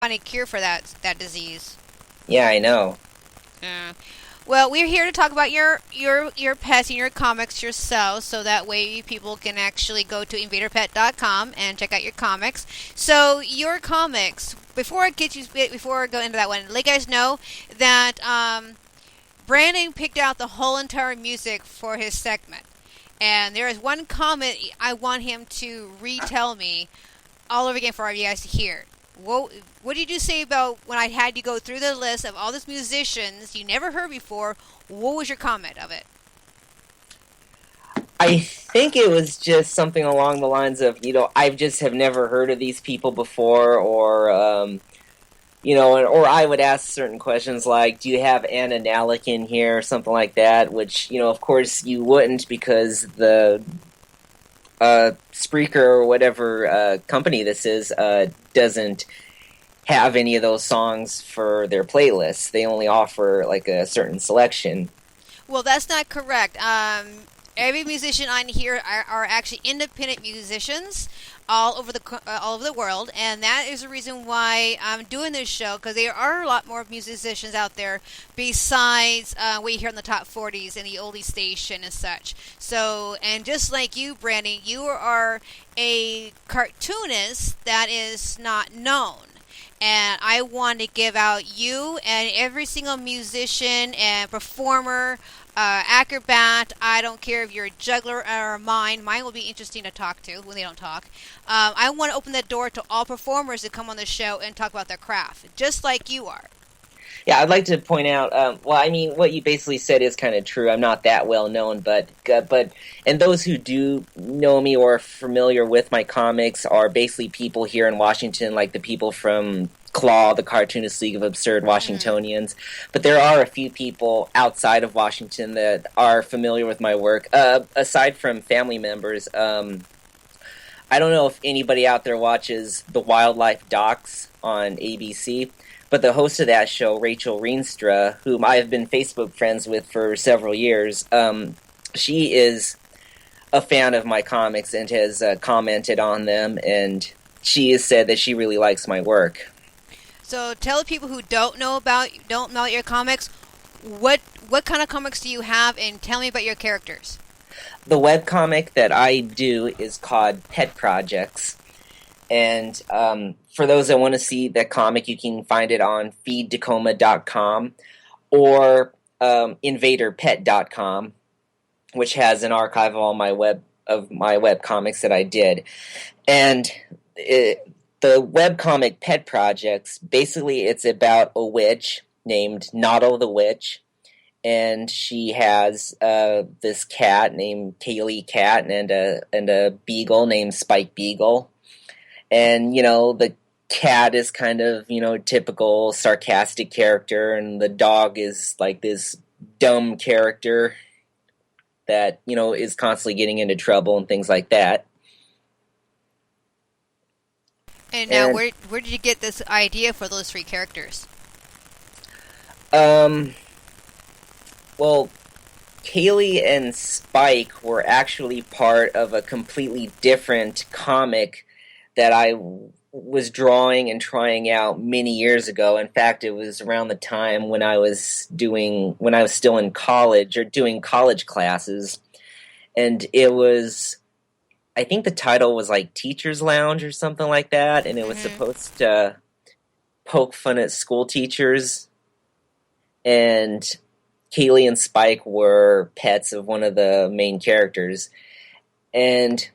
find a cure for that disease. Yeah, I know. Yeah. Well, we're here to talk about your pets and your comics yourself, so that way people can actually go to invaderpet.com and check out your comics. So your comics, before I go into that one, let you guys know that Brandon picked out the whole entire music for his segment, and there is one comment I want him to retell me all over again for all of you guys to hear. What did you say about when I had you go through the list of all these musicians you never heard before? What was your comment of it? I think it was just something along the lines of, I just have never heard of these people before, or, or I would ask certain questions like, do you have Anna Nalick in here, or something like that, which, of course you wouldn't because the Spreaker or whatever company this is doesn't have any of those songs for their playlists. They only offer like a certain selection. Well, that's not correct. Every musician on here are actually independent musicians all over the world, and that is the reason why I'm doing this show, because there are a lot more musicians out there besides what you hear in the top 40s and the oldie station and such. So, and just like you, Brandy, you are a cartoonist that is not known. And I want to give out you and every single musician and performer, acrobat. I don't care if you're a juggler or a mime. Mine will be interesting to talk to when they don't talk. I want to open the door to all performers to come on the show and talk about their craft, just like you are. Yeah, I'd like to point out. Well, I mean, what you basically said is kind of true. I'm not that well known, but and those who do know me or are familiar with my comics are basically people here in Washington, like the people from Claw, the Cartoonist League of Absurd Mm-hmm. Washingtonians. But there are a few people outside of Washington that are familiar with my work. Aside from family members, I don't know if anybody out there watches the Wildlife Docs on ABC. But the host of that show, Rachel Reenstra, whom I have been Facebook friends with for several years, she is a fan of my comics and has commented on them, and she has said that she really likes my work. So tell the people who don't know your comics, what kind of comics do you have, and tell me about your characters. The webcomic that I do is called Pet Projects, and for those that want to see that comic, you can find it on feedtacoma.com or invaderpet.com, which has an archive of all my web comics that I did. And the webcomic Pet Projects, basically it's about a witch named Noddle the Witch, and she has this cat named Kaylee Cat and a beagle named Spike Beagle. And, the cat is kind of, typical sarcastic character, and the dog is like this dumb character that, is constantly getting into trouble and things like that. And now, And, where did you get this idea for those three characters? um, well, Kaylee and Spike were actually part of a completely different comic that I was drawing and trying out many years ago. In fact, it was around the time when I was still in college or doing college classes, and it was, I think the title was like Teacher's Lounge or something like that, and it was Mm-hmm. supposed to poke fun at school teachers. And Kaylee and Spike were pets of one of the main characters, and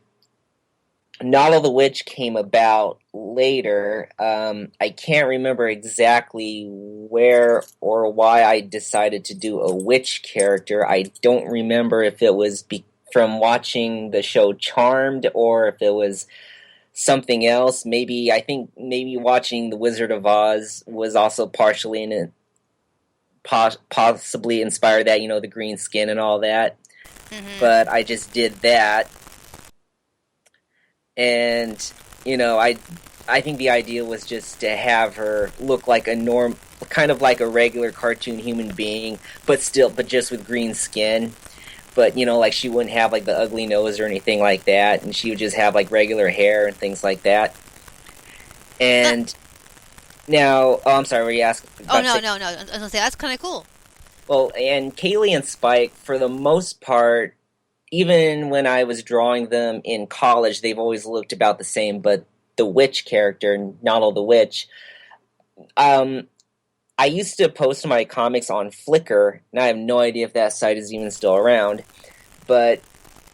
Nala the Witch came about later. I can't remember exactly where or why I decided to do a witch character. I don't remember if it was from watching the show Charmed or if it was something else. I think maybe watching The Wizard of Oz was also partially in it, possibly inspired that, the green skin and all that. Mm-hmm. But I just did that, and I think the idea was just to have her look like kind of like a regular cartoon human being, but just with green skin. But like she wouldn't have like the ugly nose or anything like that, and she would just have like regular hair and things like that. That And Now, oh, I'm sorry, were you Oh about to no, say? no, no. I was gonna say that's kind of cool. Well, and Kaylee and Spike, for the most part, even when I was drawing them in college, they've always looked about the same. But the witch character, Noddle the Witch, um, I used to post my comics on Flickr, and I have no idea if that site is even still around. But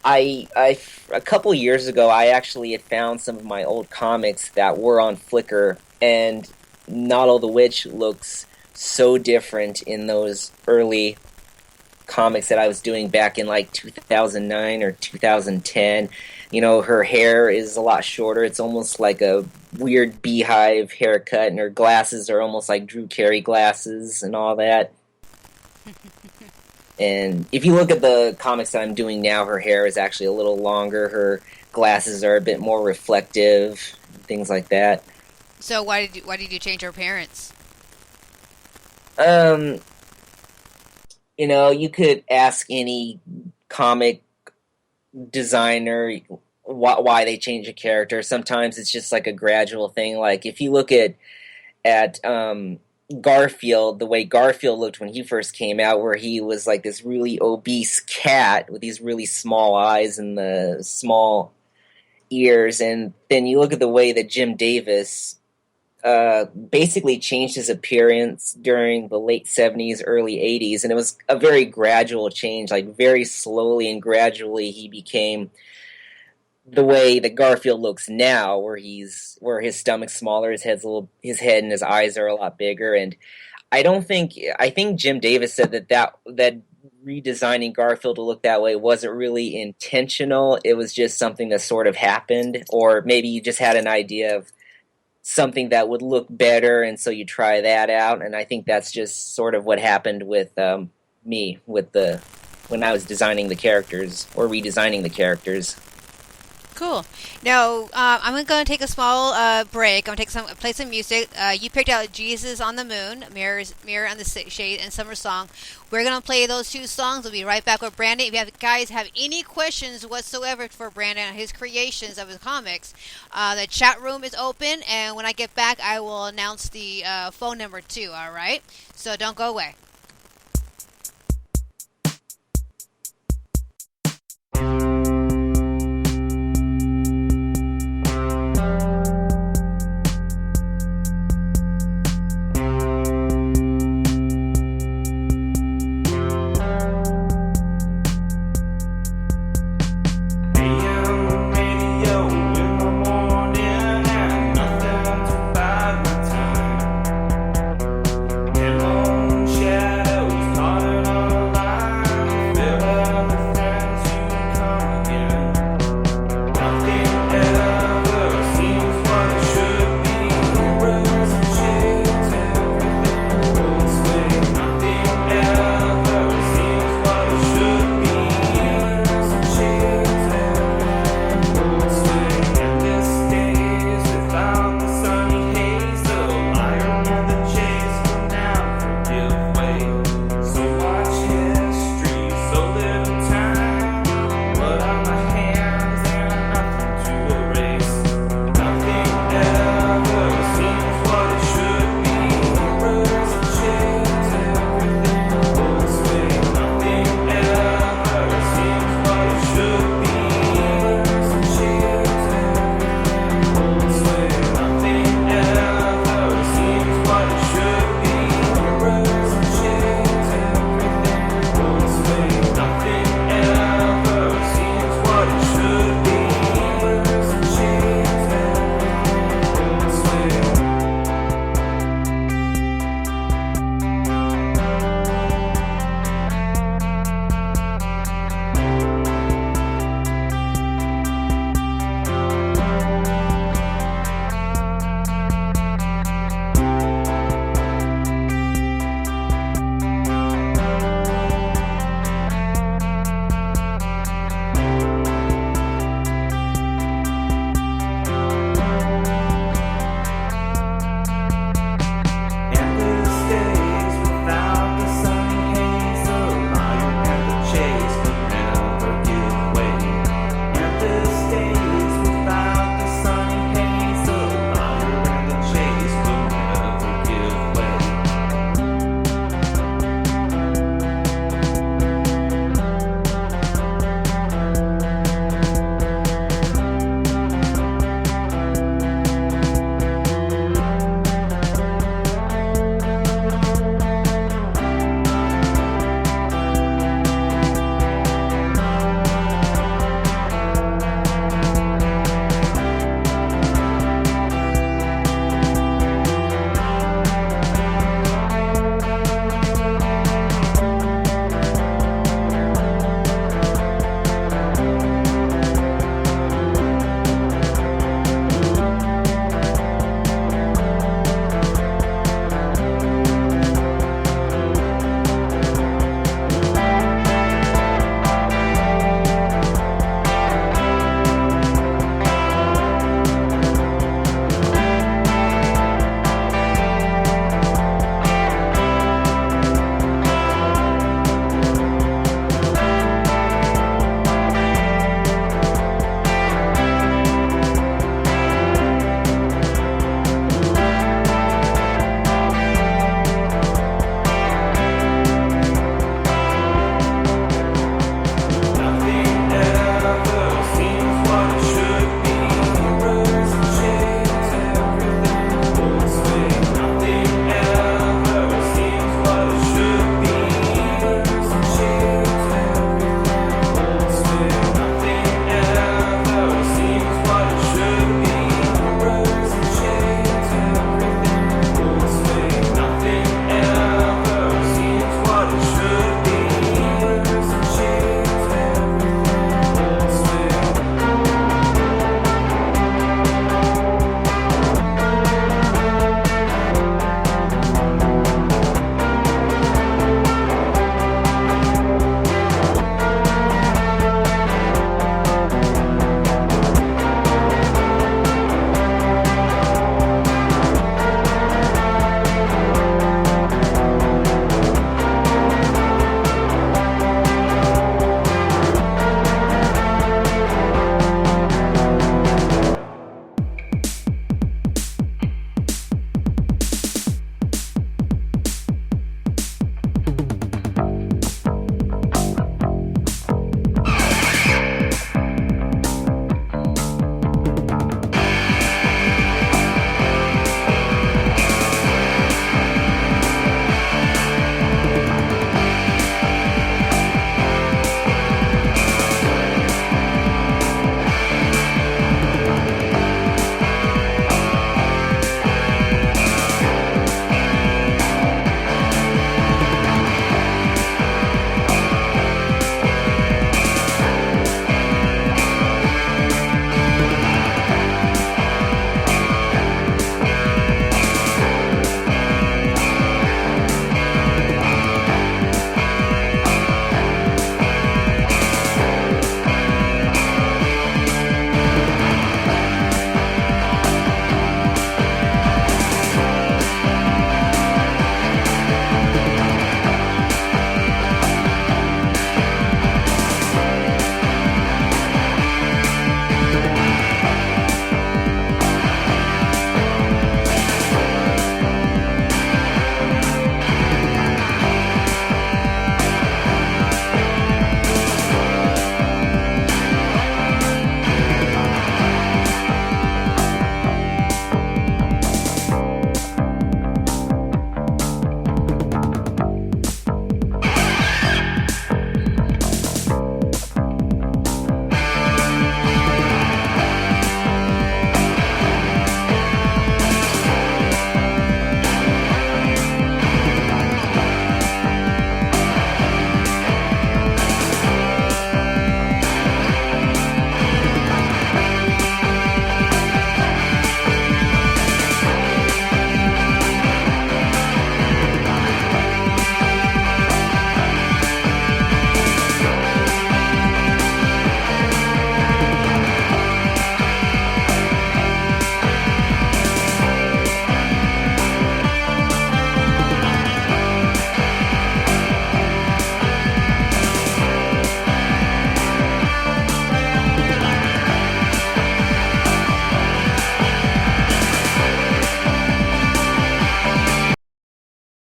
a couple years ago, I actually had found some of my old comics that were on Flickr, and Noddle the Witch looks so different in those early comics that I was doing back in like 2009 or 2010. You know, her hair is a lot shorter. It's almost like a weird beehive haircut, and her glasses are almost like Drew Carey glasses and all that. And if you look at the comics that I'm doing now, her hair is actually a little longer. Her glasses are a bit more reflective, things like that. So why did you change her parents? Um, you know, you could ask any comic designer why they change a character. Sometimes it's just like a gradual thing. Like if you look at Garfield, the way Garfield looked when he first came out, where he was like this really obese cat with these really small eyes and the small ears, and then you look at the way that Jim Davis basically changed his appearance during the late 70s, early 80s, and it was a very gradual change. Like very slowly and gradually, he became the way that Garfield looks now, where his stomach's smaller, his head and his eyes are a lot bigger. And I think Jim Davis said that redesigning Garfield to look that way wasn't really intentional. It was just something that sort of happened, or maybe you just had an idea of something that would look better, and so you try that out. And I think that's just sort of what happened with me with the when I was designing the characters or redesigning the characters. Cool. Now, I'm going to take a small break. I'm going to play some music. You picked out Jesus on the Moon, Mirror on the Shade, and Summer Song. We're going to play those two songs. We'll be right back with Brandon. If you guys have any questions whatsoever for Brandon and his creations of his comics, the chat room is open. And when I get back, I will announce the phone number too, all right? So don't go away.